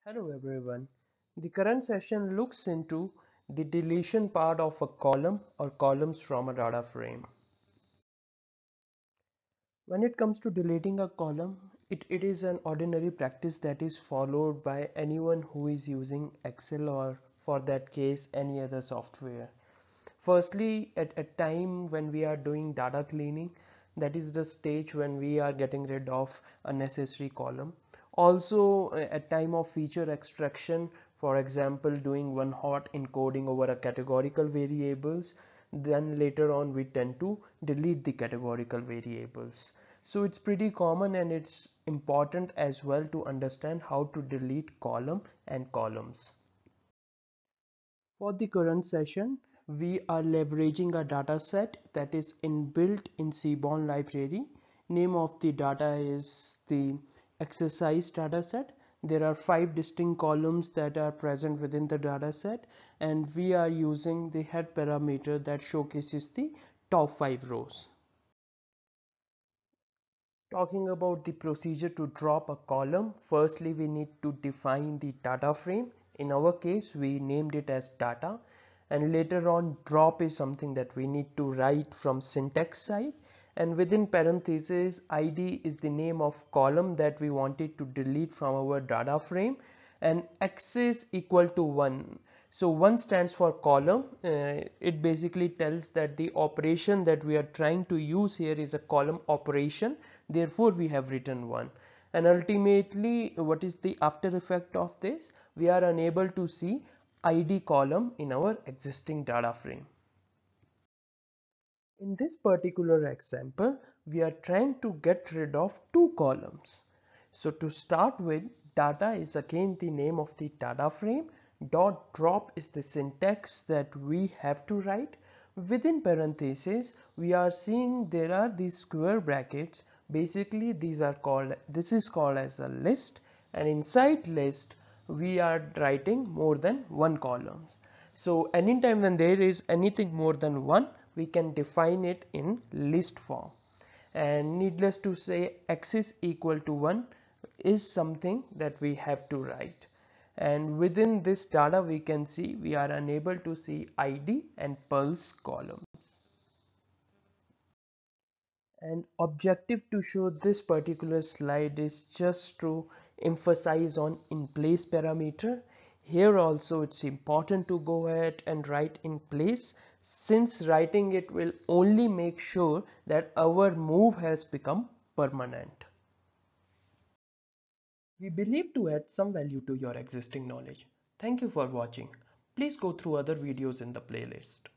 Hello everyone. The current session looks into the deletion part of a column or columns from a data frame. When it comes to deleting a column, it is an ordinary practice that is followed by anyone who is using Excel or for that case any other software. Firstly, at a time when we are doing data cleaning, that is the stage when we are getting rid of unnecessary column. Also, at time of feature extraction, for example, doing one hot encoding over a categorical variables, then later on we tend to delete the categorical variables. So it's pretty common and it's important as well to understand how to delete column and columns. For the current session, we are leveraging a data set that is inbuilt in Seaborn library. Name of the data is the exercise data set. There are 5 distinct columns that are present within the data set, and we are using the head parameter that showcases the top 5 rows. Talking about the procedure to drop a column, firstly we need to define the data frame. In our case, we named it as data, and later on drop is something that we need to write from syntax side, and within parentheses id is the name of column that we wanted to delete from our data frame, and x is equal to 1. So 1 stands for column. It basically tells that the operation that we are trying to use here is a column operation, therefore we have written 1. And ultimately, what is the after effect of this? We are unable to see id column in our existing data frame. In this particular example, we are trying to get rid of 2 columns. So to start with, data is again the name of the data frame. Dot drop is the syntax that we have to write. Within parentheses, we are seeing there are these square brackets. Basically, this is called as a list, and inside list we are writing more than 1 column. So anytime when there is anything more than 1, we can define it in list form. And needless to say, x is equal to 1 is something that we have to write. And within this data, we can see we are unable to see id and pulse columns. And objective to show this particular slide is just to emphasize on in place parameter. Here also it's important to go ahead and write in place, since writing it will only make sure that our move has become permanent. We believe to add some value to your existing knowledge. Thank you for watching. Please go through other videos in the playlist.